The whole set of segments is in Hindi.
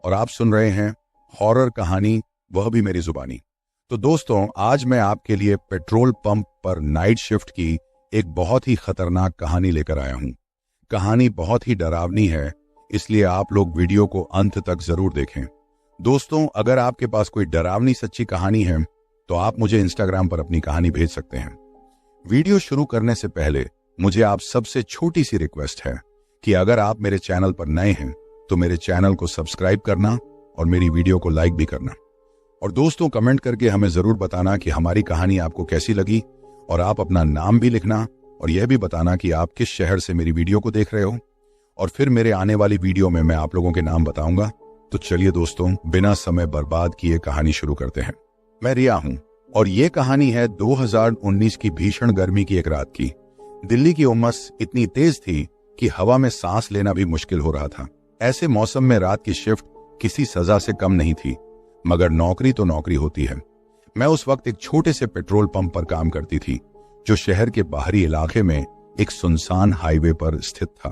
और आप सुन रहे हैं हॉरर कहानी, वह भी मेरी जुबानी। तो दोस्तों, आज मैं आपके लिए पेट्रोल पंप पर नाइट शिफ्ट की एक बहुत ही खतरनाक कहानी लेकर आया हूं। कहानी बहुत ही डरावनी है, इसलिए आप लोग वीडियो को अंत तक जरूर देखें। दोस्तों, अगर आपके पास कोई डरावनी सच्ची कहानी है तो आप मुझे इंस्टाग्राम पर अपनी कहानी भेज सकते हैं। वीडियो शुरू करने से पहले मुझे आप सबसे छोटी सी रिक्वेस्ट है कि अगर आप मेरे चैनल पर नए हैं तो मेरे चैनल को सब्सक्राइब करना और मेरी वीडियो को लाइक भी करना। और दोस्तों, कमेंट करके हमें जरूर बताना कि हमारी कहानी आपको कैसी लगी, और आप अपना नाम भी लिखना और यह भी बताना कि आप किस शहर से मेरी वीडियो को देख रहे हो। और फिर मेरे आने वाली वीडियो में मैं आप लोगों के नाम बताऊंगा। तो चलिए दोस्तों, बिना समय बर्बाद किए कहानी शुरू करते हैं। मैं रिया हूं और ये कहानी है 2019 की भीषण गर्मी की एक रात की। दिल्ली की उमस इतनी तेज थी कि हवा में सांस लेना भी मुश्किल हो रहा था। ऐसे मौसम में रात की शिफ्ट किसी सजा से कम नहीं थी, मगर नौकरी तो नौकरी होती है। मैं उस वक्त एक छोटे से पेट्रोल पंप पर काम करती थी, जो शहर के बाहरी इलाके में एक सुनसान हाईवे पर स्थित था।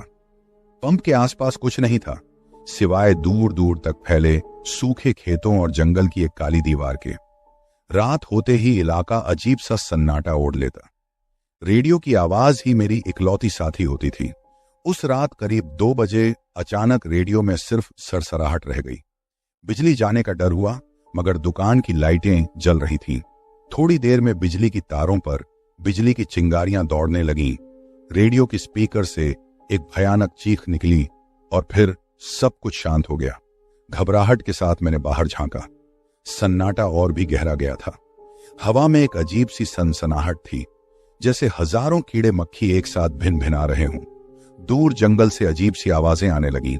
पंप के आसपास कुछ नहीं था, सिवाय दूर दूर तक फैले सूखे खेतों और जंगल की एक काली दीवार के। रात होते ही इलाका अजीब सा सन्नाटा ओढ़ लेता। रेडियो की आवाज ही मेरी इकलौती साथी होती थी। उस रात करीब 2 बजे अचानक रेडियो में सिर्फ सरसराहट रह गई। बिजली जाने का डर हुआ, मगर दुकान की लाइटें जल रही थीं। थोड़ी देर में बिजली की तारों पर बिजली की चिंगारियां दौड़ने लगीं। रेडियो की स्पीकर से एक भयानक चीख निकली और फिर सब कुछ शांत हो गया। घबराहट के साथ मैंने बाहर झांका। सन्नाटा और भी गहरा गया था। हवा में एक अजीब सी सनसनाहट थी, जैसे हजारों कीड़े मक्खी एक साथ भिन भिना रहे हों। दूर जंगल से अजीब सी आवाजें आने लगीं,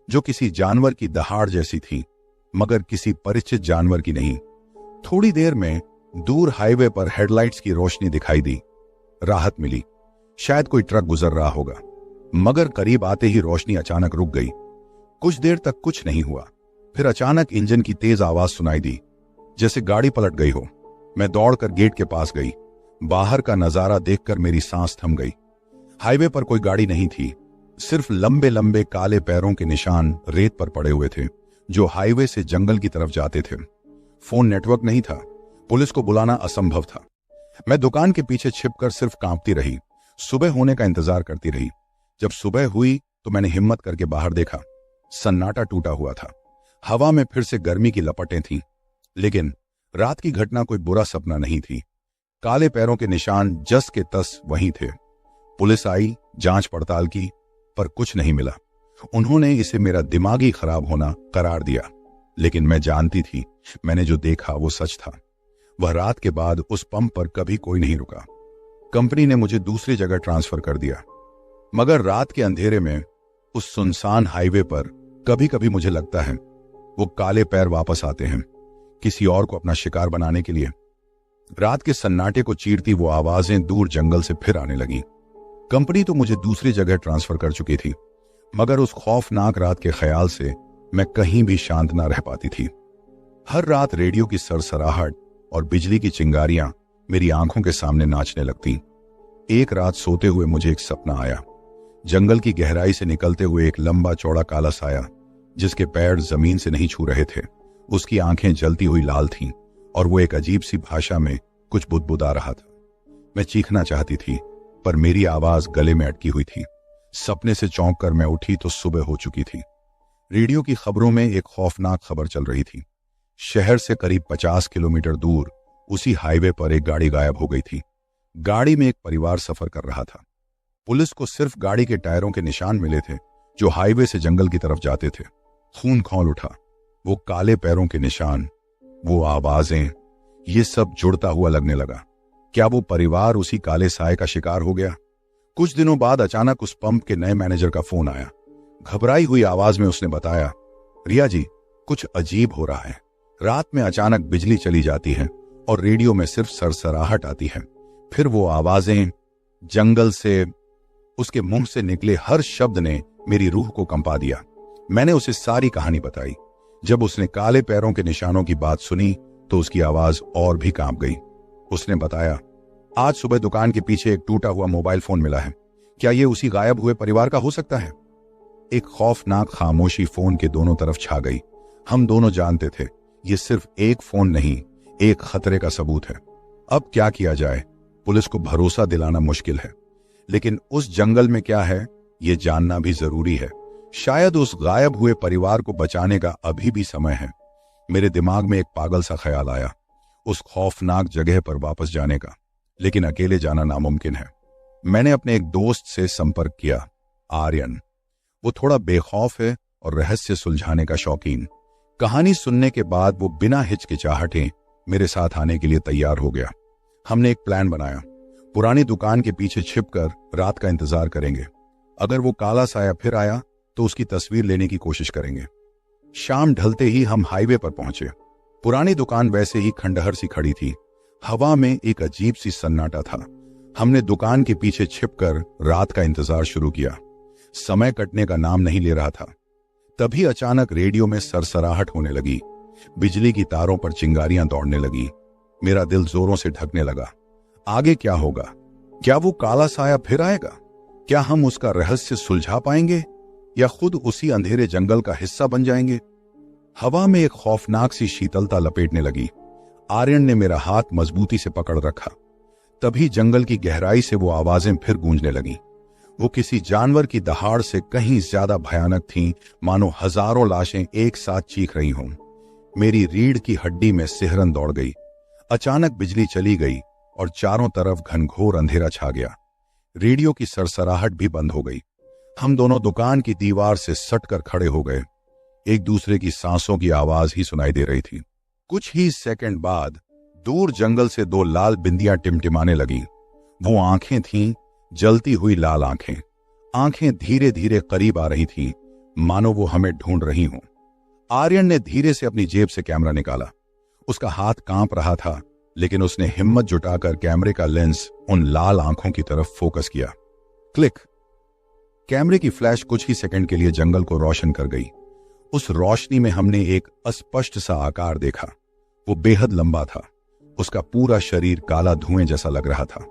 जो किसी जानवर की दहाड़ जैसी थी, मगर किसी परिचित जानवर की नहीं। थोड़ी देर में दूर हाईवे पर हेडलाइट्स की रोशनी दिखाई दी। राहत मिली, शायद कोई ट्रक गुजर रहा होगा। मगर करीब आते ही रोशनी अचानक रुक गई। कुछ देर तक कुछ नहीं हुआ, फिर अचानक इंजन की तेज आवाज सुनाई दी, जैसे गाड़ी पलट गई हो। मैं दौड़कर गेट के पास गई। बाहर का नजारा देखकर मेरी सांस थम गई। हाईवे पर कोई गाड़ी नहीं थी, सिर्फ लंबे लंबे काले पैरों के निशान रेत पर पड़े हुए थे, जो हाईवे से जंगल की तरफ जाते थे। फोन नेटवर्क नहीं था, पुलिस को बुलाना असंभव था। मैं दुकान के पीछे छिपकर सिर्फ कांपती रही, सुबह होने का इंतजार करती रही। जब सुबह हुई तो मैंने हिम्मत करके बाहर देखा। सन्नाटा टूटा हुआ था। हवा में फिर से गर्मी की लपटें थीं, लेकिन रात की घटना कोई बुरा सपना नहीं थी। काले पैरों के निशान जस के तस वहीं थे। पुलिस आई, जांच पड़ताल की, पर कुछ नहीं मिला। उन्होंने इसे मेरा दिमागी खराब होना करार दिया। लेकिन मैं जानती थी, मैंने जो देखा वो सच था। वह रात के बाद उस पंप पर कभी कोई नहीं रुका। कंपनी ने मुझे दूसरी जगह ट्रांसफर कर दिया। मगर रात के अंधेरे में उस सुनसान हाईवे पर कभी कभी मुझे लगता है वो काले पैर वापस आते हैं, किसी और को अपना शिकार बनाने के लिए। रात के सन्नाटे को चीरती वो आवाजें दूर जंगल से फिर आने लगी। कंपनी तो मुझे दूसरी जगह ट्रांसफर कर चुकी थी, मगर उस खौफनाक रात के ख्याल से मैं कहीं भी शांत ना रह पाती थी। हर रात रेडियो की सरसराहट और बिजली की चिंगारियां मेरी आंखों के सामने नाचने लगती। एक रात सोते हुए मुझे एक सपना आया। जंगल की गहराई से निकलते हुए एक लंबा चौड़ा काला साया, जिसके पैर जमीन से नहीं छू रहे थे। उसकी आंखें जलती हुई लाल थीं और वो एक अजीब सी भाषा में कुछ बुदबुदा रहा था। मैं चीखना चाहती थी, पर मेरी आवाज गले में अटकी हुई थी। सपने से चौंक कर मैं उठी तो सुबह हो चुकी थी। रेडियो की खबरों में एक खौफनाक खबर चल रही थी। शहर से करीब 50 किलोमीटर दूर उसी हाईवे पर एक गाड़ी गायब हो गई थी। गाड़ी में एक परिवार सफर कर रहा था। पुलिस को सिर्फ गाड़ी के टायरों के निशान मिले थे, जो हाईवे से जंगल की तरफ जाते थे। खून खौल उठा। वो काले पैरों के निशान, वो आवाजें, ये सब जुड़ता हुआ लगने लगा। क्या वो परिवार उसी काले साए का शिकार हो गया? कुछ दिनों बाद अचानक उस पंप के नए मैनेजर का फोन आया। घबराई हुई आवाज में उसने बताया, रिया जी, कुछ अजीब हो रहा है। रात में अचानक बिजली चली जाती है और रेडियो में सिर्फ सरसराहट आती है। फिर वो आवाजें जंगल से। उसके मुंह से निकले हर शब्द ने मेरी रूह को कंपा दिया। मैंने उसे सारी कहानी बताई। जब उसने काले पैरों के निशानों की बात सुनी तो उसकी आवाज और भी कांप गई। उसने बताया, आज सुबह दुकान के पीछे एक टूटा हुआ मोबाइल फोन मिला है। क्या ये उसी गायब हुए परिवार का हो सकता है? एक खौफनाक खामोशी फोन के दोनों तरफ छा गई। हम दोनों जानते थे ये सिर्फ एक फोन नहीं, एक खतरे का सबूत है। अब क्या किया जाए? पुलिस को भरोसा दिलाना मुश्किल है, लेकिन उस जंगल में क्या है ये जानना भी जरूरी है। शायद उस गायब हुए परिवार को बचाने का अभी भी समय है। मेरे दिमाग में एक पागल सा ख्याल आया, उस खौफनाक जगह पर वापस जाने का, लेकिन अकेले जाना नामुमकिन है। मैंने अपने एक दोस्त से संपर्क किया, आर्यन। वो थोड़ा बेखौफ है और रहस्य सुलझाने का शौकीन। कहानी सुनने के बाद वो बिना हिचकिचाहटे मेरे साथ आने के लिए तैयार हो गया। हमने एक प्लान बनाया, पुरानी दुकान के पीछे छिपकर रात का इंतजार करेंगे। अगर वो काला साया फिर आया तो उसकी तस्वीर लेने की कोशिश करेंगे। शाम ढलते ही हम हाईवे पर पहुंचे। पुरानी दुकान वैसे ही खंडहर सी खड़ी थी। हवा में एक अजीब सी सन्नाटा था। हमने दुकान के पीछे छिपकर रात का इंतजार शुरू किया। समय कटने का नाम नहीं ले रहा था। तभी अचानक रेडियो में सरसराहट होने लगी। बिजली की तारों पर चिंगारियां दौड़ने लगी। मेरा दिल जोरों से धड़कने लगा। आगे क्या होगा? क्या वो काला साया फिर आएगा? क्या हम उसका रहस्य सुलझा पाएंगे या खुद उसी अंधेरे जंगल का हिस्सा बन जाएंगे? हवा में एक खौफनाक सी शीतलता लपेटने लगी। आर्यन ने मेरा हाथ मजबूती से पकड़ रखा। तभी जंगल की गहराई से वो आवाजें फिर गूंजने लगीं। वो किसी जानवर की दहाड़ से कहीं ज्यादा भयानक थीं, मानो हजारों लाशें एक साथ चीख रही हों। मेरी रीढ़ की हड्डी में सिहरन दौड़ गई। अचानक बिजली चली गई और चारों तरफ घनघोर अंधेरा छा गया। रेडियो की सरसराहट भी बंद हो गई। हम दोनों दुकान की दीवार से सटकर खड़े हो गए। एक दूसरे की सांसों की आवाज ही सुनाई दे रही थी। कुछ ही सेकंड बाद दूर जंगल से दो लाल बिंदियां टिमटिमाने लगीं। वो आंखें थीं, जलती हुई लाल आंखें। आंखें धीरे धीरे करीब आ रही थीं, मानो वो हमें ढूंढ रही हों। आर्यन ने धीरे से अपनी जेब से कैमरा निकाला। उसका हाथ कांप रहा था, लेकिन उसने हिम्मत जुटाकर कैमरे का लेंस उन लाल आंखों की तरफ फोकस किया। क्लिक। कैमरे की फ्लैश कुछ ही सेकंड के लिए जंगल को रोशन कर गई। उस रोशनी में हमने एक अस्पष्ट सा आकार देखा। वो बेहद लंबा था। उसका पूरा शरीर काला धुएं जैसा लग रहा था।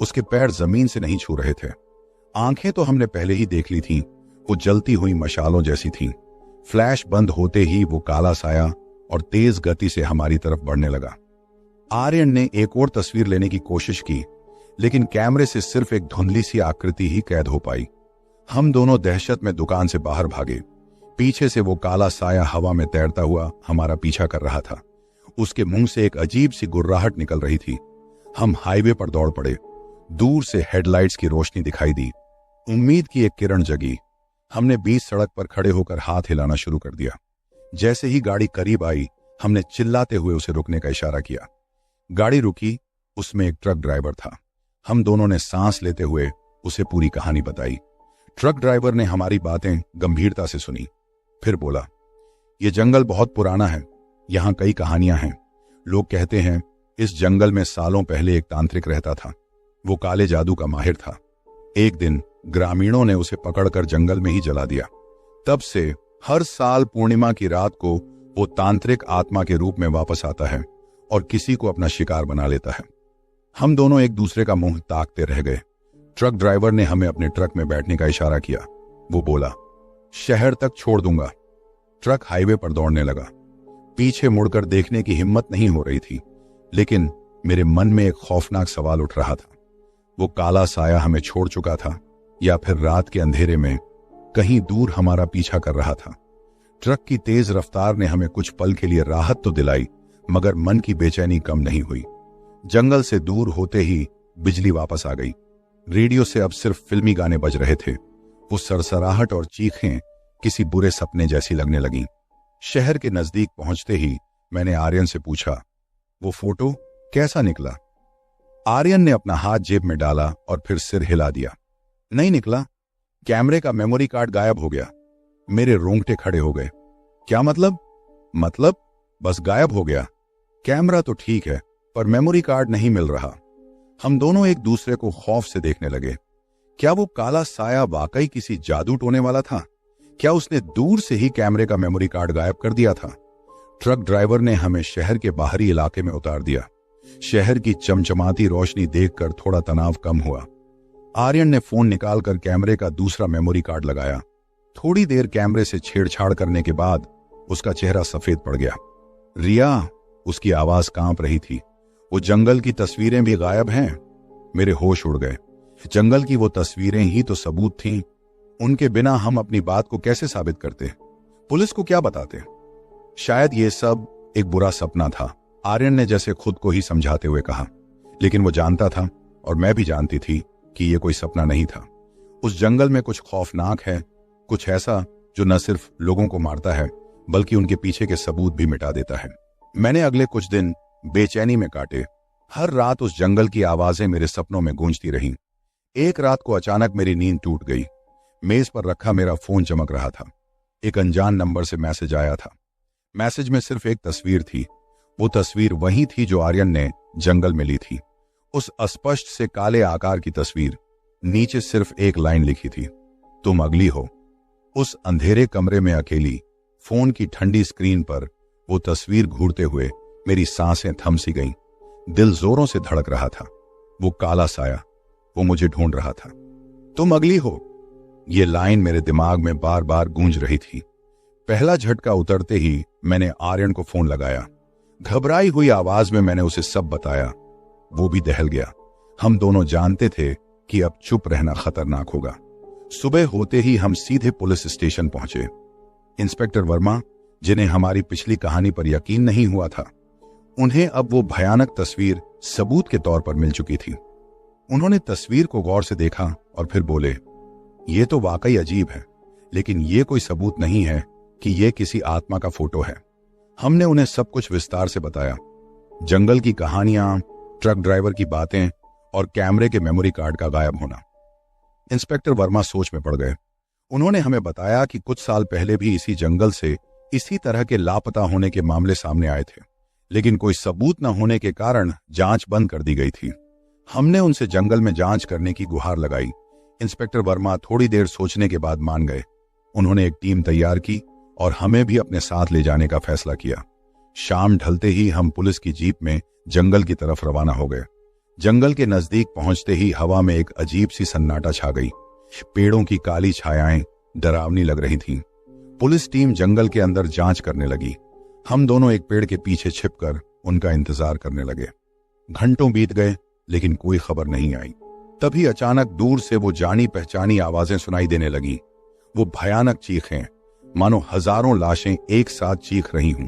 उसके पैर जमीन से नहीं छू रहे थे। आंखें तो हमने पहले ही देख ली थीं, वो जलती हुई मशालों जैसी थीं। फ्लैश बंद होते ही वो काला साया और तेज गति से हमारी तरफ बढ़ने लगा। आर्यन ने एक और तस्वीर लेने की कोशिश की, लेकिन कैमरे से सिर्फ एक धुंधली सी आकृति ही कैद हो पाई। हम दोनों दहशत में दुकान से बाहर भागे। पीछे से वो काला साया हवा में तैरता हुआ हमारा पीछा कर रहा था। उसके मुंह से एक अजीब सी गुर्राहट निकल रही थी। हम हाईवे पर दौड़ पड़े। दूर से हेडलाइट्स की रोशनी दिखाई दी। उम्मीद की एक किरण जगी। हमने बीच सड़क पर खड़े होकर हाथ हिलाना शुरू कर दिया। जैसे ही गाड़ी करीब आई, हमने चिल्लाते हुए उसे रुकने का इशारा किया। गाड़ी रुकी। उसमें एक ट्रक ड्राइवर था। हम दोनों ने सांस लेते हुए उसे पूरी कहानी बताई। ट्रक ड्राइवर ने हमारी बातें गंभीरता से सुनी। फिर बोला, यह जंगल बहुत पुराना है। यहां कई कहानियां हैं। लोग कहते हैं इस जंगल में सालों पहले एक तांत्रिक रहता था। वो काले जादू का माहिर था। एक दिन ग्रामीणों ने उसे पकड़कर जंगल में ही जला दिया। तब से हर साल पूर्णिमा की रात को वो तांत्रिक आत्मा के रूप में वापस आता है और किसी को अपना शिकार बना लेता है। हम दोनों एक दूसरे का मुंह ताकते रह गए। ट्रक ड्राइवर ने हमें अपने ट्रक में बैठने का इशारा किया। वो बोला, शहर तक छोड़ दूंगा। ट्रक हाईवे पर दौड़ने लगा। पीछे मुड़कर देखने की हिम्मत नहीं हो रही थी, लेकिन मेरे मन में एक खौफनाक सवाल उठ रहा था। वो काला साया हमें छोड़ चुका था या फिर रात के अंधेरे में कहीं दूर हमारा पीछा कर रहा था। ट्रक की तेज रफ्तार ने हमें कुछ पल के लिए राहत तो दिलाई, मगर मन की बेचैनी कम नहीं हुई। जंगल से दूर होते ही बिजली वापस आ गई। रेडियो से अब सिर्फ फिल्मी गाने बज रहे थे। वो सरसराहट और चीखें किसी बुरे सपने जैसी लगने लगीं। शहर के नजदीक पहुंचते ही मैंने आर्यन से पूछा, वो फोटो कैसा निकला? आर्यन ने अपना हाथ जेब में डाला और फिर सिर हिला दिया। नहीं निकला। कैमरे का मेमोरी कार्ड गायब हो गया। मेरे रोंगटे खड़े हो गए। क्या मतलब? मतलब बस गायब हो गया। कैमरा तो ठीक है, पर मेमोरी कार्ड नहीं मिल रहा। हम दोनों एक दूसरे को खौफ से देखने लगे। क्या वो काला साया वाकई किसी जादू टोने वाला था? क्या उसने दूर से ही कैमरे का मेमोरी कार्ड गायब कर दिया था? ट्रक ड्राइवर ने हमें शहर के बाहरी इलाके में उतार दिया। शहर की चमचमाती रोशनी देखकर थोड़ा तनाव कम हुआ। आर्यन ने फोन निकालकर कैमरे का दूसरा मेमोरी कार्ड लगाया। थोड़ी देर कैमरे से छेड़छाड़ करने के बाद उसका चेहरा सफेद पड़ गया। रिया, उसकी आवाज कांप रही थी। वो जंगल की तस्वीरें भी गायब हैं। मेरे होश उड़ गए। जंगल की वो तस्वीरें ही तो सबूत थीं। उनके बिना हम अपनी बात को कैसे साबित करते? पुलिस को क्या बताते? शायद ये सब एक बुरा सपना था, आर्यन ने जैसे खुद को ही समझाते हुए कहा। लेकिन वो जानता था और मैं भी जानती थी कि ये कोई सपना नहीं था। उस जंगल में कुछ खौफनाक है, कुछ ऐसा जो न सिर्फ लोगों को मारता है बल्कि उनके पीछे के सबूत भी मिटा देता है। मैंने अगले कुछ दिन बेचैनी में काटे। हर रात उस जंगल की आवाजें मेरे सपनों में गूंजती रहीं। एक रात को अचानक मेरी नींद टूट गई। मेज पर रखा मेरा फोन चमक रहा था। एक अनजान नंबर से मैसेज आया था। मैसेज में सिर्फ एक तस्वीर थी। वो तस्वीर वही थी जो आर्यन ने जंगल में ली थी। उस अस्पष्ट से काले आकार की तस्वीर, नीचे सिर्फ एक लाइन लिखी थी, तुम अगली हो। उस अंधेरे कमरे में अकेली फोन की ठंडी स्क्रीन पर वो तस्वीर घूरते हुए मेरी सांसें थम सी गईं। दिल जोरों से धड़क रहा था। वो काला साया, वो मुझे ढूंढ रहा था। तुम अगली हो, ये लाइन मेरे दिमाग में बार बार गूंज रही थी। पहला झटका उतरते ही मैंने आर्यन को फोन लगाया। घबराई हुई आवाज में मैंने उसे सब बताया। वो भी दहल गया। हम दोनों जानते थे कि अब चुप रहना खतरनाक होगा। सुबह होते ही हम सीधे पुलिस स्टेशन पहुंचे। इंस्पेक्टर वर्मा, जिन्हें हमारी पिछली कहानी पर यकीन नहीं हुआ था, उन्हें अब वो भयानक तस्वीर सबूत के तौर पर मिल चुकी थी। उन्होंने तस्वीर को गौर से देखा और फिर बोले, ये तो वाकई अजीब है, लेकिन ये कोई सबूत नहीं है कि ये किसी आत्मा का फोटो है। हमने उन्हें सब कुछ विस्तार से बताया। जंगल की कहानियां, ट्रक ड्राइवर की बातें और कैमरे के मेमोरी कार्ड का गायब होना। इंस्पेक्टर वर्मा सोच में पड़ गए। उन्होंने हमें बताया कि कुछ साल पहले भी इसी जंगल से इसी तरह के लापता होने के मामले सामने आए थे, लेकिन कोई सबूत न होने के कारण जांच बंद कर दी गई थी। हमने उनसे जंगल में जांच करने की गुहार लगाई। इंस्पेक्टर वर्मा थोड़ी देर सोचने के बाद मान गए। उन्होंने एक टीम तैयार की और हमें भी अपने साथ ले जाने का फैसला किया। शाम ढलते ही हम पुलिस की जीप में जंगल की तरफ रवाना हो गए। जंगल के नजदीक पहुंचते ही हवा में एक अजीब सी सन्नाटा छा गई। पेड़ों की काली छायाएं डरावनी लग रही थीं। पुलिस टीम जंगल के अंदर जांच करने लगी। हम दोनों एक पेड़ के पीछे छिपकर उनका इंतजार करने लगे। घंटों बीत गए लेकिन कोई खबर नहीं आई। तभी अचानक दूर से वो जानी पहचानी आवाजें सुनाई देने लगी। वो भयानक चीखें, मानो हजारों लाशें एक साथ चीख रही हूं।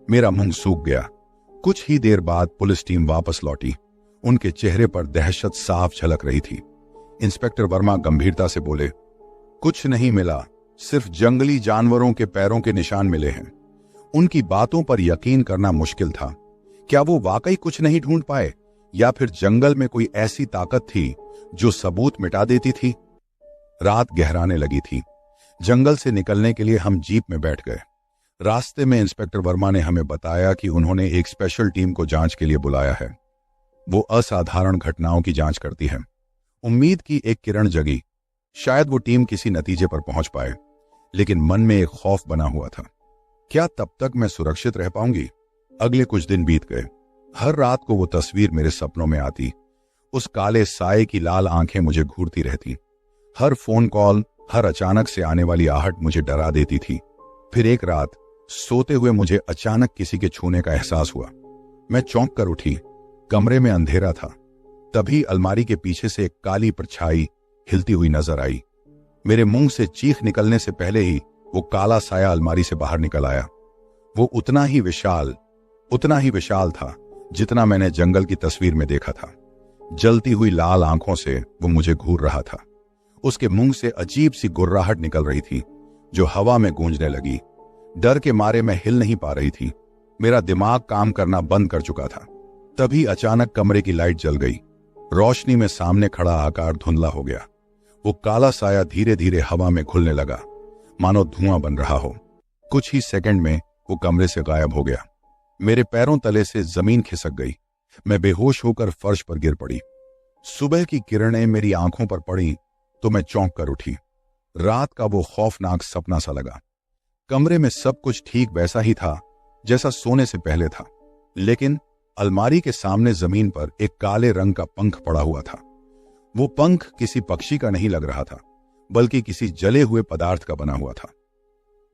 मेरा मुंह सूख गया। कुछ ही देर बाद पुलिस टीम वापस लौटी। उनके चेहरे पर दहशत साफ झलक रही थी। इंस्पेक्टर वर्मा गंभीरता से बोले, कुछ नहीं मिला, सिर्फ जंगली जानवरों के पैरों के निशान मिले हैं। उनकी बातों पर यकीन करना मुश्किल था। क्या वो वाकई कुछ नहीं ढूंढ पाए या फिर जंगल में कोई ऐसी ताकत थी जो सबूत मिटा देती थी? रात गहराने लगी थी। जंगल से निकलने के लिए हम जीप में बैठ गए। रास्ते में इंस्पेक्टर वर्मा ने हमें बताया कि उन्होंने एक स्पेशल टीम को जांच के लिए बुलाया है। वो असाधारण घटनाओं की जांच करती है। उम्मीद की एक किरण जगी। शायद वो टीम किसी नतीजे पर पहुंच पाए, लेकिन मन में एक खौफ बना हुआ था। क्या तब तक मैं सुरक्षित रह पाऊंगी? अगले कुछ दिन बीत गए। हर रात को वो तस्वीर मेरे सपनों में आती। उस काले साए की लाल आंखें मुझे घूरती रहती। हर फोन कॉल, हर अचानक से आने वाली आहट मुझे डरा देती थी। फिर एक रात सोते हुए मुझे अचानक किसी के छूने का एहसास हुआ। मैं चौंक कर उठी। कमरे में अंधेरा था। तभी अलमारी के पीछे से एक काली परछाई हिलती हुई नजर आई। मेरे मुंह से चीख निकलने से पहले ही वो काला साया अलमारी से बाहर निकल आया। वो उतना ही विशाल था जितना मैंने जंगल की तस्वीर में देखा था। जलती हुई लाल आंखों से वो मुझे घूर रहा था। उसके मुंह से अजीब सी गुर्राहट निकल रही थी जो हवा में गूंजने लगी। डर के मारे मैं हिल नहीं पा रही थी। मेरा दिमाग काम करना बंद कर चुका था। तभी अचानक कमरे की लाइट जल गई। रोशनी में सामने खड़ा आकार धुंधला हो गया। वो काला साया धीरे धीरे हवा में घुलने लगा, मानो धुआं बन रहा हो। कुछ ही सेकंड में वो कमरे से गायब हो गया। मेरे पैरों तले से जमीन खिसक गई। मैं बेहोश होकर फर्श पर गिर पड़ी। सुबह की किरणें मेरी आंखों पर पड़ी तो मैं चौंक कर उठी। रात का वो खौफनाक सपना सा लगा। कमरे में सब कुछ ठीक वैसा ही था जैसा सोने से पहले था, लेकिन अलमारी के सामने जमीन पर एक काले रंग का पंख पड़ा हुआ था। वो पंख किसी पक्षी का नहीं लग रहा था, बल्कि किसी जले हुए पदार्थ का बना हुआ था।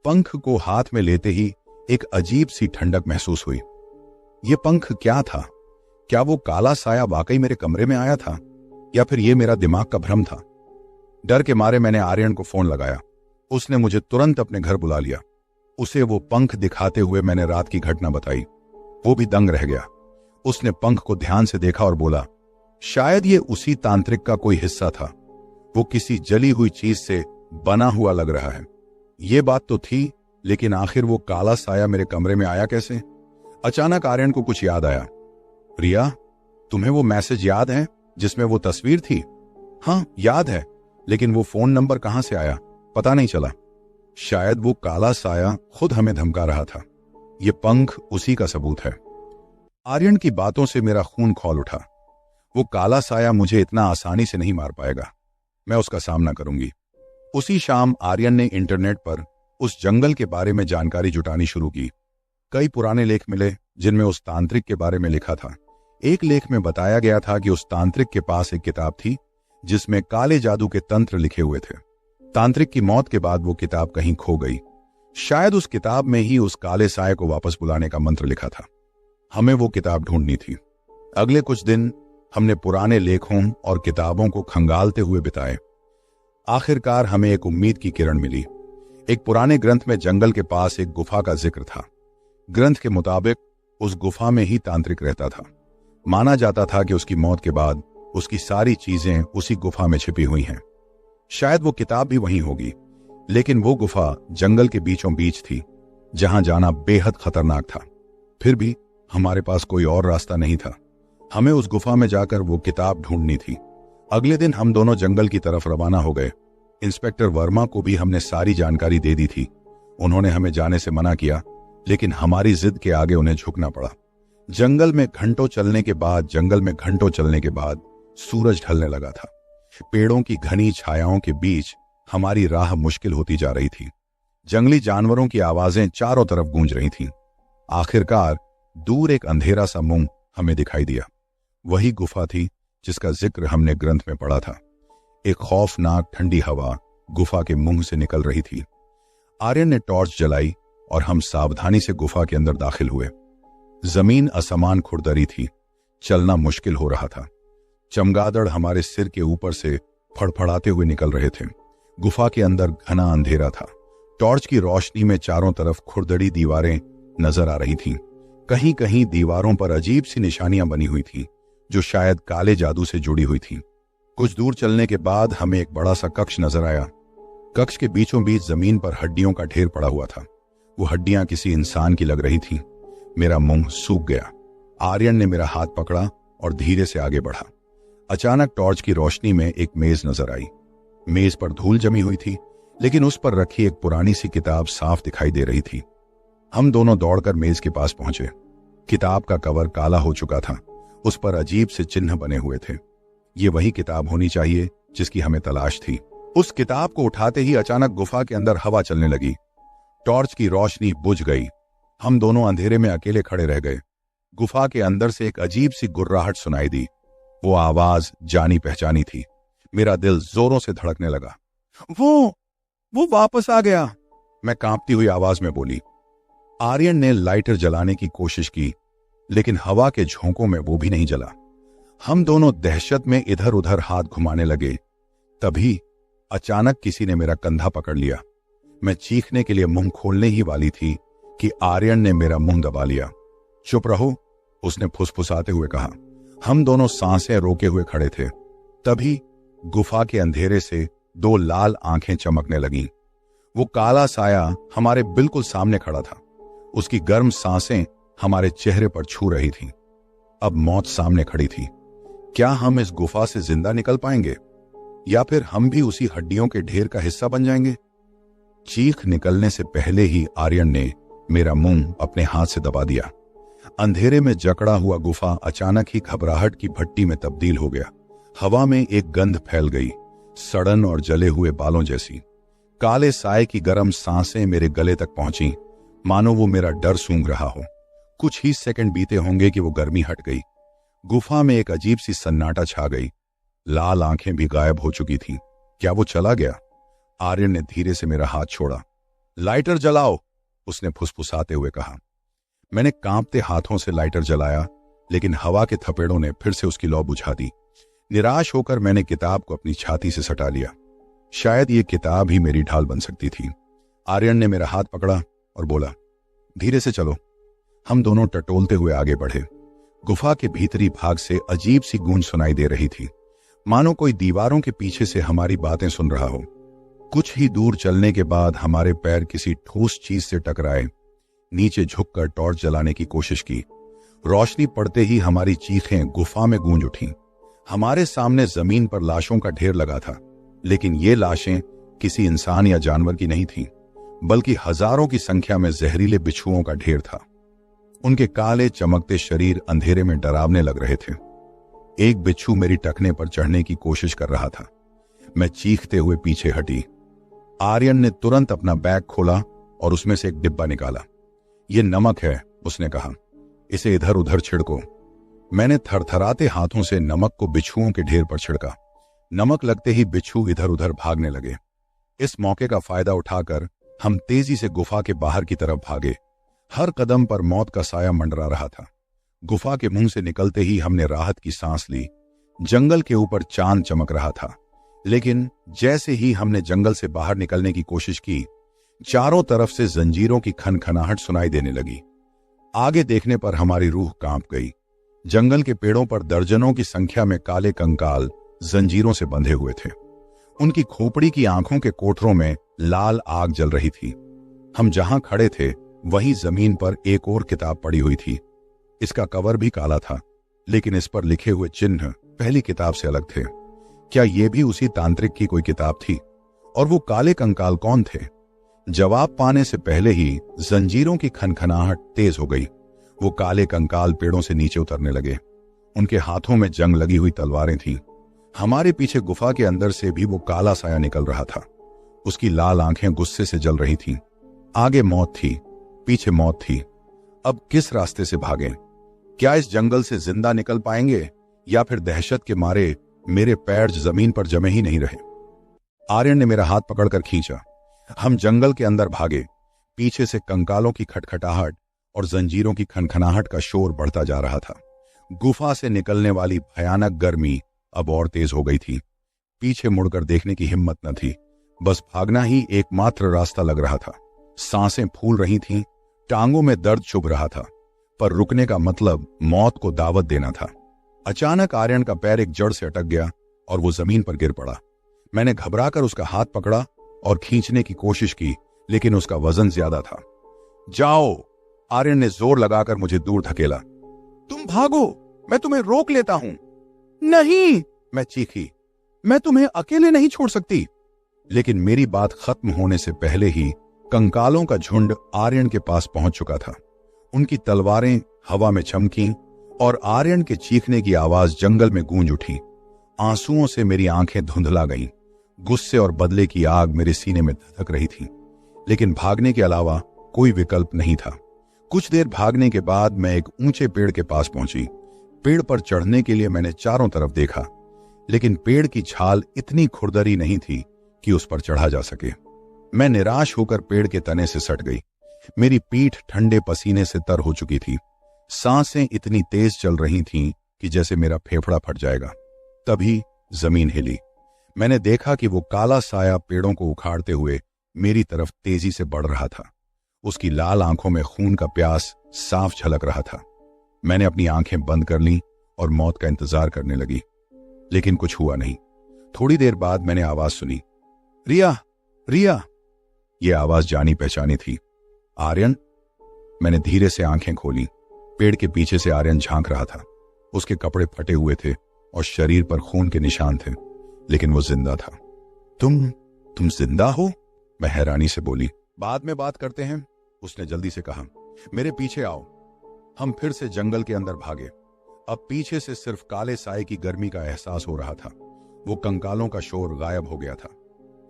पंख को हाथ में लेते ही एक अजीब सी ठंडक महसूस हुई। ये पंख क्या था? क्या वो काला साया वाकई मेरे कमरे में आया था या फिर ये मेरा दिमाग का भ्रम था? डर के मारे मैंने आर्यन को फोन लगाया। उसने मुझे तुरंत अपने घर बुला लिया। उसे वो पंख दिखाते हुए मैंने रात की घटना बताई। वो भी दंग रह गया। उसने पंख को ध्यान से देखा और बोला, शायद ये उसी तांत्रिक का कोई हिस्सा था। वो किसी जली हुई चीज से बना हुआ लग रहा है। ये बात तो थी, लेकिन आखिर वो काला साया मेरे कमरे में आया कैसे? अचानक आर्यन को कुछ याद आया। रिया, तुम्हें वो मैसेज याद है जिसमें वो तस्वीर थी? हाँ याद है, लेकिन वो फोन नंबर कहां से आया पता नहीं चला। शायद वो काला साया खुद हमें धमका रहा था। ये पंख उसी का सबूत है। आर्यन की बातों से मेरा खून खौल उठा। वो काला साया मुझे इतना आसानी से नहीं मार पाएगा। मैं उसका सामना करूंगी। उसी शाम आर्यन ने इंटरनेट पर उस जंगल के बारे में जानकारी जुटानी शुरू की। कई पुराने लेख मिले जिनमें उस तांत्रिक के बारे में लिखा था। एक लेख में बताया गया था कि उस तांत्रिक के पास एक किताब थी जिसमें काले जादू के तंत्र लिखे हुए थे। तांत्रिक की मौत के बाद वो किताब कहीं खो गई। शायद उस किताब में ही उस काले साये को वापस बुलाने का मंत्र लिखा था। हमें वो किताब ढूंढनी थी। अगले कुछ दिन हमने पुराने लेखों और किताबों को खंगालते हुए बिताए। आखिरकार हमें एक उम्मीद की किरण मिली। एक पुराने ग्रंथ में जंगल के पास एक गुफा का जिक्र था। ग्रंथ के मुताबिक उस गुफा में ही तांत्रिक रहता था। माना जाता था कि उसकी मौत के बाद उसकी सारी चीजें उसी गुफा में छिपी हुई हैं। शायद वो किताब भी वहीं होगी, लेकिन वो गुफा जंगल के बीचों बीच थी, जहां जाना बेहद खतरनाक था। फिर भी हमारे पास कोई और रास्ता नहीं था। हमें उस गुफा में जाकर वो किताब ढूंढनी थी। अगले दिन हम दोनों जंगल की तरफ रवाना हो गए। इंस्पेक्टर वर्मा को भी हमने सारी जानकारी दे दी थी। उन्होंने हमें जाने से मना किया, लेकिन हमारी जिद के आगे उन्हें झुकना पड़ा। जंगल में घंटों चलने के बाद सूरज ढलने लगा था। पेड़ों की घनी छायाओं के बीच हमारी राह मुश्किल होती जा रही थी। जंगली जानवरों की आवाजें चारों तरफ गूंज रही थीं। आखिरकार दूर एक अंधेरा सा मुंह हमें दिखाई दिया। वही गुफा थी जिसका जिक्र हमने ग्रंथ में पढ़ा था। एक खौफनाक ठंडी हवा गुफा के मुंह से निकल रही थी। आर्यन ने टॉर्च जलाई और हम सावधानी से गुफा के अंदर दाखिल हुए। जमीन असमान खुरदरी थी। चलना मुश्किल हो रहा था। चमगादड़ हमारे सिर के ऊपर से फड़फड़ाते हुए निकल रहे थे। गुफा के अंदर घना अंधेरा था। टॉर्च की रोशनी में चारों तरफ खुरदरी दीवारें नजर आ रही थीं। कहीं कहीं दीवारों पर अजीब सी निशानियां बनी हुई थीं, जो शायद काले जादू से जुड़ी हुई थीं। कुछ दूर चलने के बाद हमें एक बड़ा सा कक्ष नजर आया। कक्ष के बीचों बीच जमीन पर हड्डियों का ढेर पड़ा हुआ था। वो हड्डियां किसी इंसान की लग रही थीं। मेरा मुंह सूख गया। आर्यन ने मेरा हाथ पकड़ा और धीरे से आगे बढ़ा। अचानक टॉर्च की रोशनी में एक मेज नजर आई। मेज पर धूल जमी हुई थी, लेकिन उस पर रखी एक पुरानी सी किताब साफ दिखाई दे रही थी। हम दोनों दौड़कर मेज के पास पहुंचे। किताब का कवर काला हो चुका था। उस पर अजीब से चिन्ह बने हुए थे। ये वही किताब होनी चाहिए जिसकी हमें तलाश थी। उस किताब को उठाते ही अचानक गुफा के अंदर हवा चलने लगी। टॉर्च की रोशनी बुझ गई। हम दोनों अंधेरे में अकेले खड़े रह गए। गुफा के अंदर से एक अजीब सी गुर्राहट सुनाई दी। वो आवाज जानी पहचानी थी। मेरा दिल जोरों से धड़कने लगा। वो वापस आ गया, मैं कांपती हुई आवाज में बोली। आर्यन ने लाइटर जलाने की कोशिश की, लेकिन हवा के झोंकों में वो भी नहीं जला। हम दोनों दहशत में इधर उधर हाथ घुमाने लगे। तभी अचानक किसी ने मेरा कंधा पकड़ लिया। मैं चीखने के लिए मुंह खोलने ही वाली थी कि आर्यन ने मेरा मुंह दबा लिया। चुप रहो, उसने फुसफुसाते हुए कहा। हम दोनों सांसें रोके हुए खड़े थे। तभी गुफा के अंधेरे से दो लाल आंखें चमकने लगीं। वो काला साया हमारे बिल्कुल सामने खड़ा था। उसकी गर्म सांसें हमारे चेहरे पर छू रही थीं। अब मौत सामने खड़ी थी। क्या हम इस गुफा से जिंदा निकल पाएंगे, या फिर हम भी उसी हड्डियों के ढेर का हिस्सा बन जाएंगे? चीख निकलने से पहले ही आर्यन ने मेरा मुंह अपने हाथ से दबा दिया। अंधेरे में जकड़ा हुआ गुफा अचानक ही घबराहट की भट्टी में तब्दील हो गया। हवा में एक गंध फैल गई, सड़न और जले हुए बालों जैसी। काले साए की गर्म सांसें मेरे गले तक पहुंची, मानो वो मेरा डर सूंघ रहा हो। कुछ ही सेकंड बीते होंगे कि वो गर्मी हट गई। गुफा में एक अजीब सी सन्नाटा छा गई। लाल आंखें भी गायब हो चुकी थीं। क्या वो चला गया? आर्यन ने धीरे से मेरा हाथ छोड़ा। लाइटर जलाओ, उसने फुसफुसाते हुए कहा। मैंने कांपते हाथों से लाइटर जलाया, लेकिन हवा के थपेड़ों ने फिर से उसकी लौ बुझा दी। निराश होकर मैंने किताब को अपनी छाती से सटा लिया। शायद ये किताब ही मेरी ढाल बन सकती थी। आर्यन ने मेरा हाथ पकड़ा और बोला, धीरे से चलो। हम दोनों टटोलते हुए आगे बढ़े। गुफा के भीतरी भाग से अजीब सी गूंज सुनाई दे रही थी, मानो कोई दीवारों के पीछे से हमारी बातें सुन रहा हो। कुछ ही दूर चलने के बाद हमारे पैर किसी ठोस चीज से टकराए। नीचे झुककर टॉर्च जलाने की कोशिश की। रोशनी पड़ते ही हमारी चीखें गुफा में गूंज उठीं। हमारे सामने जमीन पर लाशों का ढेर लगा था, लेकिन ये लाशें किसी इंसान या जानवर की नहीं थीं, बल्कि हजारों की संख्या में जहरीले बिच्छुओं का ढेर था। उनके काले चमकते शरीर अंधेरे में डरावने लग रहे थे। एक बिच्छू मेरी टखने पर चढ़ने की कोशिश कर रहा था। मैं चीखते हुए पीछे हटी। आर्यन ने तुरंत अपना बैग खोला और उसमें से एक डिब्बा निकाला। यह नमक है, उसने कहा, इसे इधर उधर छिड़को। मैंने थरथराते हाथों से नमक को बिच्छुओं के ढेर पर छिड़का। नमक लगते ही बिच्छू इधर उधर भागने लगे। इस मौके का फायदा उठाकर हम तेजी से गुफा के बाहर की तरफ भागे। हर कदम पर मौत का साया मंडरा रहा था। गुफा के मुंह से निकलते ही हमने राहत की सांस ली। जंगल के ऊपर चांद चमक रहा था, लेकिन जैसे ही हमने जंगल से बाहर निकलने की कोशिश की, चारों तरफ से जंजीरों की खनखनाहट सुनाई देने लगी। आगे देखने पर हमारी रूह कांप गई। जंगल के पेड़ों पर दर्जनों की संख्या में काले कंकाल जंजीरों से बंधे हुए थे। उनकी खोपड़ी की आंखों के कोठरों में लाल आग जल रही थी। हम जहां खड़े थे वहीं जमीन पर एक और किताब पड़ी हुई थी। इसका कवर भी काला था, लेकिन इस पर लिखे हुए चिन्ह पहली किताब से अलग थे। क्या यह भी उसी तांत्रिक की कोई किताब थी? और वो काले कंकाल कौन थे? जवाब पाने से पहले ही जंजीरों की खनखनाहट तेज हो गई। वो काले कंकाल पेड़ों से नीचे उतरने लगे। उनके हाथों में जंग लगी हुई तलवारें थीं। हमारे पीछे गुफा के अंदर से भी वो काला साया निकल रहा था। उसकी लाल आंखें गुस्से से जल रही थीं। आगे मौत थी, पीछे मौत थी। अब किस रास्ते से भागें? क्या इस जंगल से जिंदा निकल पाएंगे, या फिर दहशत के मारे मेरे पैर जमीन पर जमे ही नहीं रहे? आर्यन ने मेरा हाथ पकड़कर खींचा। हम जंगल के अंदर भागे। पीछे से कंकालों की खटखटाहट और जंजीरों की खनखनाहट का शोर बढ़ता जा रहा था। गुफा से निकलने वाली भयानक गर्मी अब और तेज हो गई थी। पीछे मुड़कर देखने की हिम्मत न थी। बस भागना ही एकमात्र रास्ता लग रहा था। सांसें फूल रही थीं, टांगों में दर्द चुभ रहा था, पर रुकने का मतलब मौत को दावत देना था। अचानक आर्यन का पैर एक जड़ से अटक गया और वो जमीन पर गिर पड़ा। मैंने घबराकर उसका हाथ पकड़ा और खींचने की कोशिश की, लेकिन उसका वजन ज्यादा था। जाओ, आर्यन ने जोर लगाकर मुझे दूर धकेला। तुम भागो, मैं तुम्हें रोक लेता हूं। नहीं, मैं चीखी, मैं तुम्हें अकेले नहीं छोड़ सकती। लेकिन मेरी बात खत्म होने से पहले ही कंकालों का झुंड आर्यन के पास पहुंच चुका था। उनकी तलवारें हवा में चमकीं और आर्यन के चीखने की आवाज जंगल में गूंज उठी। आंसुओं से मेरी आंखें धुंधला गईं। गुस्से और बदले की आग मेरे सीने में धधक रही थी, लेकिन भागने के अलावा कोई विकल्प नहीं था। कुछ देर भागने के बाद मैं एक ऊंचे पेड़ के पास पहुंची। पेड़ पर चढ़ने के लिए मैंने चारों तरफ देखा, लेकिन पेड़ की छाल इतनी खुरदरी नहीं थी कि उस पर चढ़ा जा सके। मैं निराश होकर पेड़ के तने से सट गई। मेरी पीठ ठंडे पसीने से तर हो चुकी थी। सांसें इतनी तेज चल रही थीं कि जैसे मेरा फेफड़ा फट जाएगा। तभी जमीन हिली। मैंने देखा कि वो काला साया पेड़ों को उखाड़ते हुए मेरी तरफ तेजी से बढ़ रहा था। उसकी लाल आंखों में खून का प्यास साफ झलक रहा था। मैंने अपनी आंखें बंद कर लीं और मौत का इंतजार करने लगी, लेकिन कुछ हुआ नहीं। थोड़ी देर बाद मैंने आवाज सुनी, रिया, रिया। यह आवाज जानी पहचानी थी। आर्यन। मैंने धीरे से आंखें खोली। पेड़ के पीछे से आर्यन झांक रहा था। उसके कपड़े फटे हुए थे और शरीर पर खून के निशान थे, लेकिन वो जिंदा था। तुम जिंदा हो? मैं हैरानी से बोली। बाद में बात करते हैं, उसने जल्दी से कहा। मेरे पीछे आओ। हम फिर से जंगल के अंदर भागे। अब पीछे से सिर्फ काले साए की गर्मी का एहसास हो रहा था। वो कंकालों का शोर गायब हो गया था।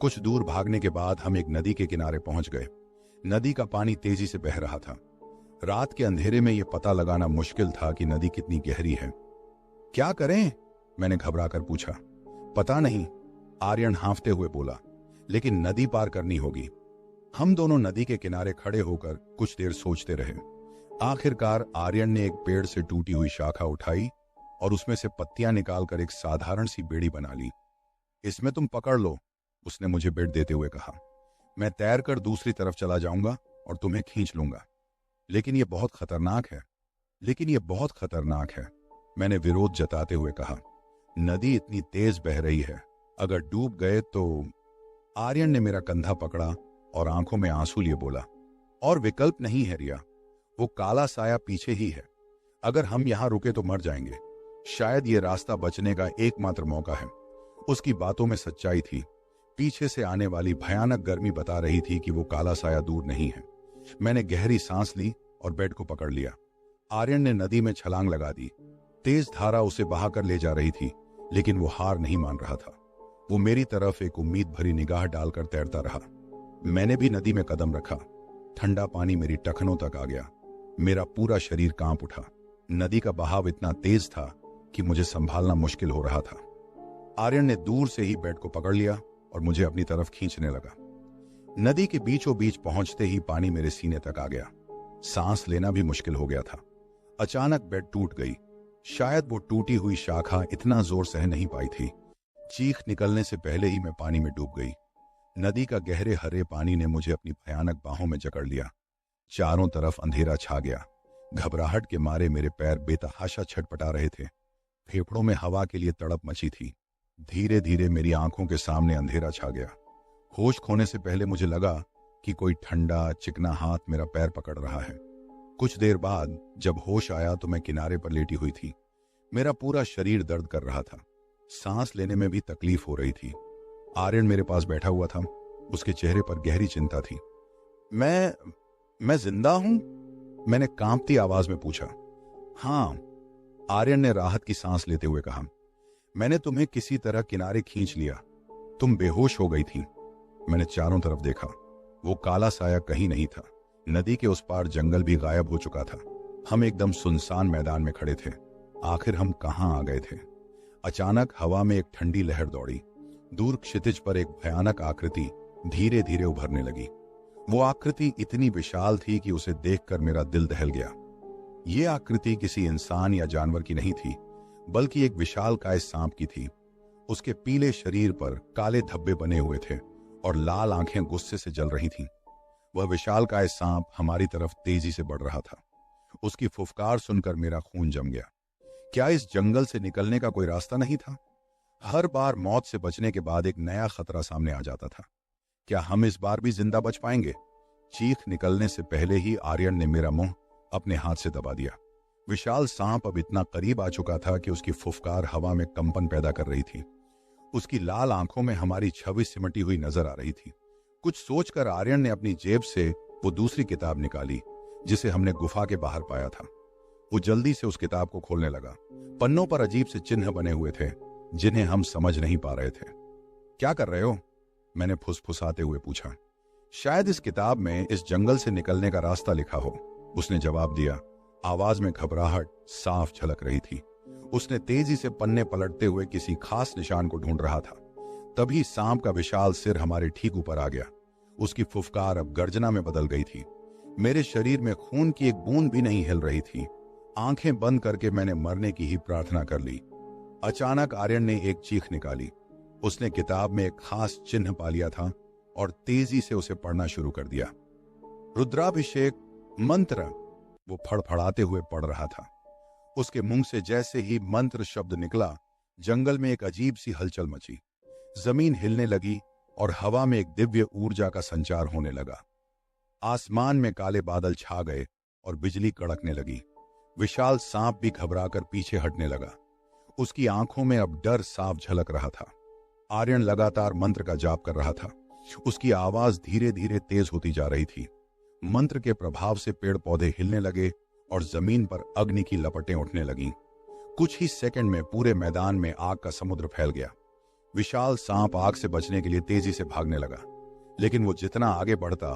कुछ दूर भागने के बाद हम एक नदी के किनारे पहुंच गए। नदी का पानी तेजी से बह रहा था। रात के अंधेरे में यह पता लगाना मुश्किल था कि नदी कितनी गहरी है। क्या करें? मैंने घबराकर पूछा। पता नहीं, आर्यन हांफते हुए बोला, लेकिन नदी पार करनी होगी। हम दोनों नदी के किनारे खड़े होकर कुछ देर सोचते रहे। आखिरकार आर्यन ने एक पेड़ से टूटी हुई शाखा उठाई और उसमें से पत्तियां निकालकर एक साधारण सी बेड़ी बना ली। इसमें तुम पकड़ लो, उसने मुझे बेट देते हुए कहा। मैं तैरकर दूसरी तरफ चला जाऊंगा और तुम्हें खींच लूंगा। लेकिन यह बहुत खतरनाक है, मैंने विरोध जताते हुए कहा। नदी इतनी तेज बह रही है, अगर डूब गए तो। आर्यन ने मेरा कंधा पकड़ा और आंखों में आंसू लिए बोला, और विकल्प नहीं है रिया, वो काला साया पीछे ही है। अगर हम यहां रुके तो मर जाएंगे। शायद ये रास्ता बचने का एकमात्र मौका है। उसकी बातों में सच्चाई थी। पीछे से आने वाली भयानक गर्मी बता रही थी कि वो काला साया दूर नहीं है। मैंने गहरी सांस ली और बेड को पकड़ लिया। आर्यन ने नदी में छलांग लगा दी। तेज धारा उसे बहाकर ले जा रही थी, लेकिन वो हार नहीं मान रहा था। वो मेरी तरफ एक उम्मीद भरी निगाह डालकर तैरता रहा। मैंने भी नदी में कदम रखा। ठंडा पानी मेरी टखनों तक आ गया। मेरा पूरा शरीर कांप उठा। नदी का बहाव इतना तेज था कि मुझे संभालना मुश्किल हो रहा था। आर्यन ने दूर से ही बेड को पकड़ लिया और मुझे अपनी तरफ खींचने लगा। नदी के बीचों बीच पहुंचते ही पानी मेरे सीने तक आ गया। सांस लेना भी मुश्किल हो गया था। अचानक बेड टूट गई। शायद वो टूटी हुई शाखा इतना जोर सह नहीं पाई थी। चीख निकलने से पहले ही मैं पानी में डूब गई। नदी का गहरे हरे पानी ने मुझे अपनी भयानक बाहों में जकड़ लिया। चारों तरफ अंधेरा छा गया। घबराहट के मारे मेरे पैर बेतहाशा छटपटा रहे थे। फेफड़ों में हवा के लिए तड़प मची थी। धीरे धीरे मेरी आंखों के सामने अंधेरा छा गया। होश खोने से पहले मुझे लगा कि कोई ठंडा चिकना हाथ मेरा पैर पकड़ रहा है। कुछ देर बाद जब होश आया तो मैं किनारे पर लेटी हुई थी। मेरा पूरा शरीर दर्द कर रहा था। सांस लेने में भी तकलीफ हो रही थी। आर्यन मेरे पास बैठा हुआ था। उसके चेहरे पर गहरी चिंता थी। मैं जिंदा हूं? मैंने कांपती आवाज में पूछा। हां, आर्यन ने राहत की सांस लेते हुए कहा। मैंने तुम्हें किसी तरह किनारे खींच लिया। तुम बेहोश हो गई थी। मैंने चारों तरफ देखा। वो काला साया कहीं नहीं था। नदी के उस पार जंगल भी गायब हो चुका था। हम एकदम सुनसान मैदान में खड़े थे। आखिर हम कहां आ गए थे? अचानक हवा में एक ठंडी लहर दौड़ी। दूर क्षितिज पर एक भयानक आकृति धीरे धीरे उभरने लगी। वो आकृति इतनी विशाल थी कि उसे देखकर मेरा दिल दहल गया। ये आकृति किसी इंसान या जानवर की नहीं थी, बल्कि एक विशालकाय सांप की थी। उसके पीले शरीर पर काले धब्बे बने हुए थे और लाल आंखें गुस्से से जल रही थीं। वह विशालकाय सांप हमारी तरफ तेजी से बढ़ रहा था। उसकी फुफकार सुनकर मेरा खून जम गया। क्या इस जंगल से निकलने का कोई रास्ता नहीं था? हर बार मौत से बचने के बाद एक नया खतरा सामने आ जाता था। क्या हम इस बार भी जिंदा बच पाएंगे? चीख निकलने से पहले ही आर्यन ने मेरा मुंह अपने हाथ से दबा दिया। विशाल सांप अब इतना करीब आ चुका था कि उसकी फुफकार हवा में कंपन पैदा कर रही थी। उसकी लाल आंखों में हमारी छवि सिमटी हुई नजर आ रही थी। कुछ सोचकर आर्यन ने अपनी जेब से वो दूसरी किताब निकाली जिसे हमने गुफा के बाहर पाया था। वो जल्दी से उस किताब को खोलने लगा। पन्नों पर अजीब से चिन्ह बने हुए थे जिन्हें हम समझ नहीं पा रहे थे। क्या कर रहे हो? मैंने फुसफुसाते हुए पूछा। शायद इस किताब में इस जंगल से निकलने का रास्ता लिखा हो, उसने जवाब दिया। आवाज में घबराहट साफ झलक रही थी। उसने तेजी से पन्ने पलटते हुए किसी खास निशान को ढूंढ रहा था। तभी सांप का विशाल सिर हमारे ठीक ऊपर आ गया। उसकी फुफकार अब गर्जना में बदल गई थी। मेरे शरीर में खून की एक बूंद भी नहीं हिल रही थी। आंखें बंद करके मैंने मरने की ही प्रार्थना कर ली। अचानक आर्यन ने एक चीख निकाली। उसने किताब में एक खास चिन्ह पा लिया था और तेजी से उसे पढ़ना शुरू कर दिया। रुद्राभिषेक मंत्र, वो फड़फड़ाते हुए पढ़ रहा था। उसके मुंह से जैसे ही मंत्र शब्द निकला, जंगल में एक अजीब सी हलचल मची। जमीन हिलने लगी और हवा में एक दिव्य ऊर्जा का संचार होने लगा। आसमान में काले बादल छा गए और बिजली कड़कने लगी। विशाल सांप भी घबराकर पीछे हटने लगा। उसकी आंखों में अब डर साफ झलक रहा था। आर्यन लगातार मंत्र का जाप कर रहा था। उसकी आवाज धीरे धीरे तेज होती जा रही थी। मंत्र के प्रभाव से पेड़ पौधे हिलने लगे और जमीन पर अग्नि की लपटें उठने लगीं। कुछ ही सेकंड में पूरे मैदान में आग का समुद्र फैल गया। विशाल सांप आग से बचने के लिए तेजी से भागने लगा, लेकिन वो जितना आगे बढ़ता,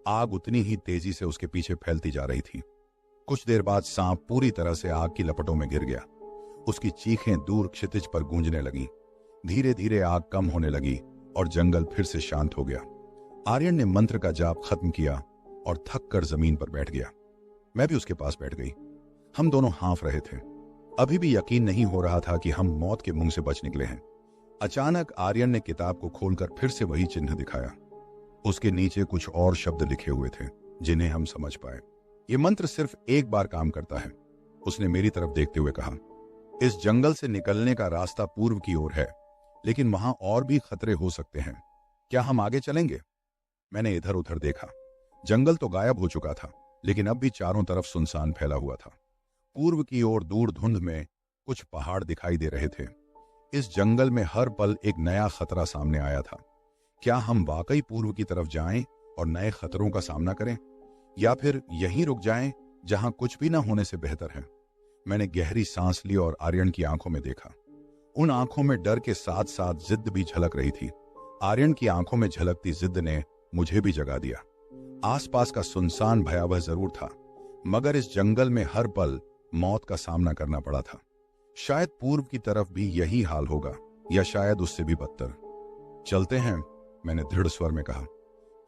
आग उतनी ही तेजी से उसके पीछे फैलती जा रही थी। कुछ देर बाद सांप पूरी तरह से आग की लपटों में गिर गया। उसकी चीखें दूर क्षितिज पर गूंजने लगीं। धीरे धीरे आग कम होने लगी और जंगल फिर से शांत हो गया। आर्यन ने मंत्र का जाप खत्म किया और थक कर जमीन पर बैठ गया। मैं भी उसके पास बैठ गई। हम दोनों हाँफ रहे थे। अभी भी यकीन नहीं हो रहा था कि हम मौत के मुंह से बच निकले हैं। अचानक आर्यन ने किताब को खोलकर फिर से वही चिन्ह दिखाया। उसके नीचे कुछ और शब्द लिखे हुए थे जिन्हें हम समझ पाए। ये मंत्र सिर्फ एक बार काम करता है, उसने मेरी तरफ देखते हुए कहा। इस जंगल से निकलने का रास्ता पूर्व की ओर है, लेकिन वहां और भी खतरे हो सकते हैं। क्या हम आगे चलेंगे? मैंने इधर उधर देखा। जंगल तो गायब हो चुका था, लेकिन अब भी चारों तरफ सुनसान फैला हुआ था। पूर्व की ओर दूर धुंध में कुछ पहाड़ दिखाई दे रहे थे। इस जंगल में हर पल एक नया खतरा सामने आया था। क्या हम वाकई पूर्व की तरफ जाएं और नए खतरों का सामना करें, या फिर यहीं रुक जाएं जहां कुछ भी ना होने से बेहतर है? मैंने गहरी सांस ली और आर्यन की आंखों में देखा। उन आंखों में डर के साथ साथ जिद्द भी झलक रही थी। आर्यन की आंखों में झलकती जिद्द ने मुझे भी जगा दिया। आसपास का सुनसान भयावह जरूर था, मगर इस जंगल में हर पल मौत का सामना करना पड़ा था। शायद पूर्व की तरफ भी यही हाल होगा, या शायद उससे भी बदतर। चलते हैं, मैंने दृढ़ स्वर में कहा।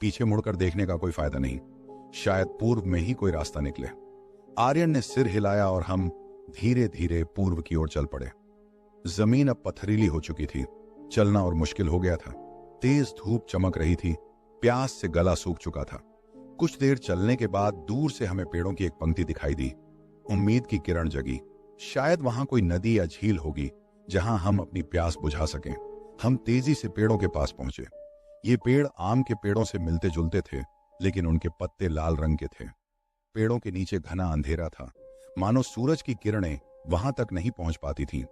पीछे मुड़कर देखने का कोई फायदा नहीं, शायद पूर्व में ही कोई रास्ता निकले। आर्यन ने सिर हिलाया और हम धीरे धीरे पूर्व की ओर चल पड़े। जमीन अब पथरीली हो चुकी थी, चलना और मुश्किल हो गया था। तेज धूप चमक रही थी, प्यास से गला सूख चुका था। कुछ देर चलने के बाद दूर से हमें पेड़ों की एक पंक्ति दिखाई दी। उम्मीद की किरण जगी। शायद वहां कोई नदी या झील होगी जहां हम अपनी प्यास बुझा सकें। हम तेजी से पेड़ों के पास पहुंचे। ये पेड़ आम के पेड़ों से मिलते जुलते थे, लेकिन उनके पत्ते लाल रंग के थे। पेड़ों के नीचे घना अंधेरा था, मानो सूरज की किरणें वहां तक नहीं पहुंच पाती थीं।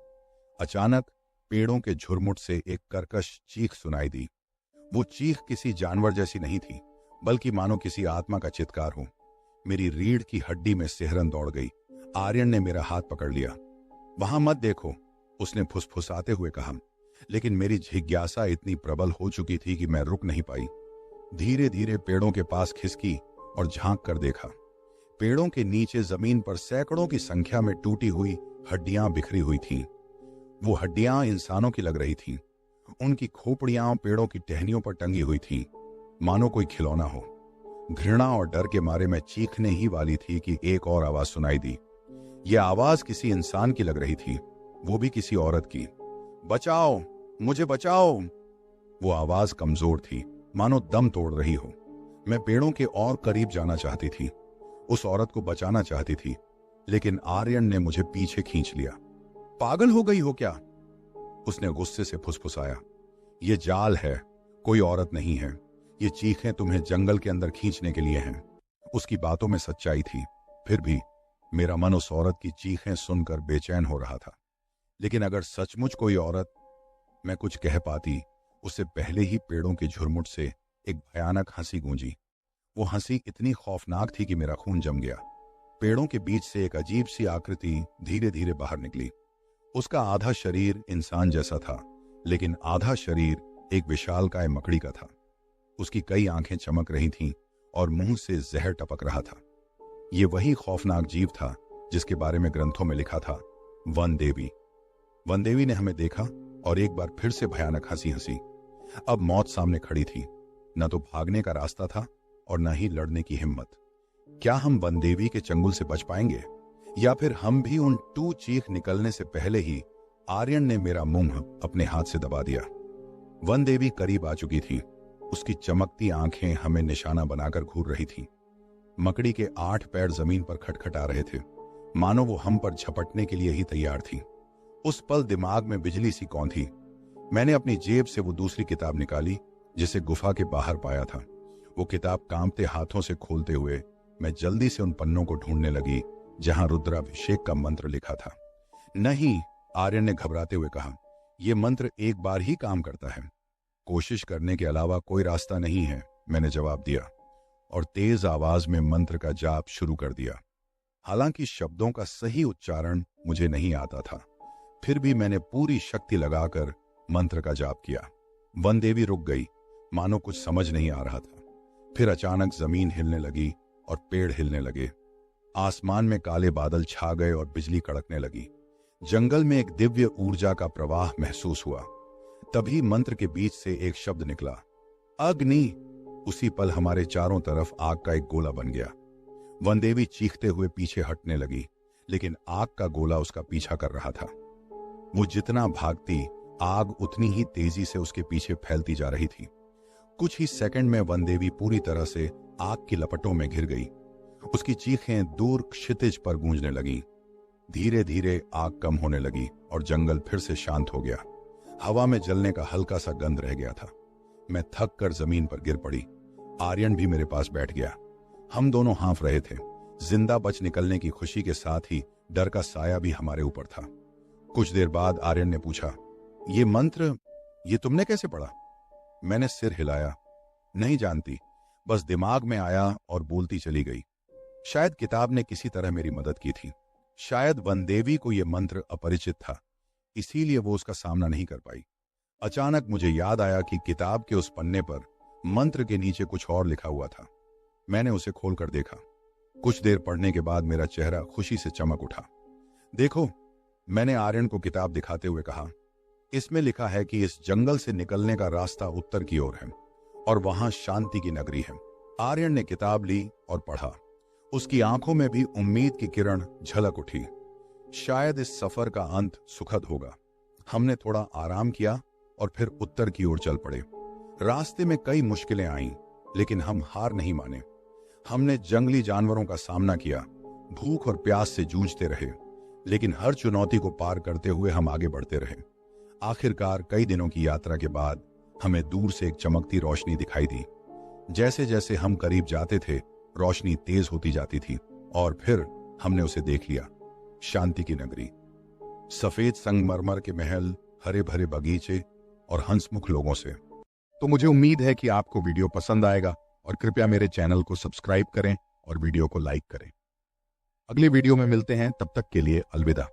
अचानक पेड़ों के झुरमुट से एक कर्कश चीख सुनाई दी। वो चीख किसी जानवर जैसी नहीं थी, बल्कि मानो किसी आत्मा का चित्कार हो। मेरी रीढ़ की हड्डी में सिहरन दौड़ गई। आर्यन ने मेरा हाथ पकड़ लिया। वहां मत देखो, उसने फुसफुसाते हुए कहा, लेकिन मेरी जिज्ञासा इतनी प्रबल हो चुकी थी कि मैं रुक नहीं पाई। धीरे धीरे पेड़ों के पास खिसकी और झांक कर देखा। पेड़ों के नीचे जमीन पर सैकड़ों की संख्या में टूटी हुई हड्डियां बिखरी हुई थीं। वो हड्डियां इंसानों की लग रही थीं। उनकी खोपड़ियां पेड़ों की टहनियों पर टंगी हुई थीं, मानो कोई खिलौना हो। घृणा और डर के मारे मैं चीखने ही वाली थी कि एक और आवाज सुनाई दी। यह आवाज किसी इंसान की लग रही थी, वो भी किसी औरत की। बचाओ, मुझे बचाओ। वो आवाज कमजोर थी, मानो दम तोड़ रही हो। मैं पेड़ों के और करीब जाना चाहती थी, उस औरत को बचाना चाहती थी, लेकिन आर्यन ने मुझे पीछे खींच लिया। पागल हो गई हो क्या? उसने गुस्से से फुसफुसाया। ये जाल है, कोई औरत नहीं है। ये चीखें तुम्हें जंगल के अंदर खींचने के लिए हैं। उसकी बातों में सच्चाई थी, फिर भी मेरा मन उस औरत की चीखें सुनकर बेचैन हो रहा था। लेकिन अगर सचमुच कोई औरत, मैं कुछ कह पाती उससे पहले ही पेड़ों के झुरमुट से एक भयानक हंसी गूंजी। वो हंसी इतनी खौफनाक थी कि मेरा खून जम गया। पेड़ों के बीच से एक अजीब सी आकृति धीरे धीरे बाहर निकली। उसका आधा शरीर इंसान जैसा था, लेकिन आधा शरीर एक विशालकाय मकड़ी का था। उसकी कई आंखें चमक रही थीं और मुंह से जहर टपक रहा था। ये वही खौफनाक जीव था जिसके बारे में ग्रंथों में लिखा था, वन देवी। वन देवी ने हमें देखा और एक बार फिर से भयानक हंसी हंसी। अब मौत सामने खड़ी थी, न तो भागने का रास्ता था और न ही लड़ने की हिम्मत। क्या हम वन देवी के चंगुल से बच पाएंगे, या फिर हम भी उन टू चीख निकलने से पहले ही आर्यन ने मेरा मुंह अपने हाथ से दबा दिया। वन देवी करीब आ चुकी थी। उसकी चमकती आंखें हमें निशाना बनाकर घूर रही थीं। मकड़ी के 8 पैर जमीन पर खटखटा रहे थे, मानो वो हम पर झपटने के लिए ही तैयार थी। उस पल दिमाग में बिजली सी कौंधी। मैंने अपनी जेब से वो दूसरी किताब निकाली जिसे गुफा के बाहर पाया था। वो किताब कांपते हाथों से खोलते हुए मैं जल्दी से उन पन्नों को ढूंढने लगी जहां रुद्राभिषेक का मंत्र लिखा था। नहीं, आर्यन ने घबराते हुए कहा, यह मंत्र एक बार ही काम करता है, कोशिश करने के अलावा कोई रास्ता नहीं है। मैंने जवाब दिया और तेज आवाज में मंत्र का जाप शुरू कर दिया। हालांकि शब्दों का सही उच्चारण मुझे नहीं आता था, फिर भी मैंने पूरी शक्ति लगाकर मंत्र का जाप किया। वन देवी रुक गई, मानो कुछ समझ नहीं आ रहा था। फिर अचानक जमीन हिलने लगी और पेड़ हिलने लगे। आसमान में काले बादल छा गए और बिजली कड़कने लगी। जंगल में एक दिव्य ऊर्जा का प्रवाह महसूस हुआ। तभी मंत्र के बीच से एक शब्द निकला, अग्नि। उसी पल हमारे चारों तरफ आग का एक गोला बन गया। वनदेवी चीखते हुए पीछे हटने लगी, लेकिन आग का गोला उसका पीछा कर रहा था। वो जितना भागती, आग उतनी ही तेजी से उसके पीछे फैलती जा रही थी। कुछ ही सेकंड में वनदेवी पूरी तरह से आग की लपटों में घिर गई। उसकी चीखें दूर क्षितिज पर गूंजने लगीं। धीरे धीरे आग कम होने लगी और जंगल फिर से शांत हो गया। हवा में जलने का हल्का सा गंध रह गया था। मैं थक कर जमीन पर गिर पड़ी। आर्यन भी मेरे पास बैठ गया। हम दोनों हाँफ रहे थे। जिंदा बच निकलने की खुशी के साथ ही डर का साया भी हमारे ऊपर था। कुछ देर बाद आर्यन ने पूछा, ये मंत्र, ये तुमने कैसे पढ़ा? मैंने सिर हिलाया। नहीं जानती, बस दिमाग में आया और बोलती चली गई। शायद किताब ने किसी तरह मेरी मदद की थी। शायद वनदेवी को यह मंत्र अपरिचित था, इसीलिए वो उसका सामना नहीं कर पाई। अचानक मुझे याद आया कि किताब के उस पन्ने पर मंत्र के नीचे कुछ और लिखा हुआ था। मैंने उसे खोलकर देखा। कुछ देर पढ़ने के बाद मेरा चेहरा खुशी से चमक उठा। देखो, मैंने आर्यन को किताब दिखाते हुए कहा, इसमें लिखा है कि इस जंगल से निकलने का रास्ता उत्तर की ओर है और वहां शांति की नगरी है। आर्यन ने किताब ली और पढ़ा। उसकी आंखों में भी उम्मीद की किरण झलक उठी। शायद इस सफर का अंत सुखद होगा। हमने थोड़ा आराम किया और फिर उत्तर की ओर चल पड़े। रास्ते में कई मुश्किलें आईं, लेकिन हम हार नहीं माने। हमने जंगली जानवरों का सामना किया, भूख और प्यास से जूझते रहे, लेकिन हर चुनौती को पार करते हुए हम आगे बढ़ते रहे। आखिरकार कई दिनों की यात्रा के बाद हमें दूर से एक चमकती रोशनी दिखाई दी। जैसे जैसे हम करीब जाते थे, रोशनी तेज होती जाती थी और फिर हमने उसे देख लिया। शांति की नगरी, सफेद संगमरमर के महल, हरे भरे बगीचे और हंसमुख लोगों से। तो मुझे उम्मीद है कि आपको वीडियो पसंद आएगा और कृपया मेरे चैनल को सब्सक्राइब करें और वीडियो को लाइक करें। अगले वीडियो में मिलते हैं, तब तक के लिए अलविदा।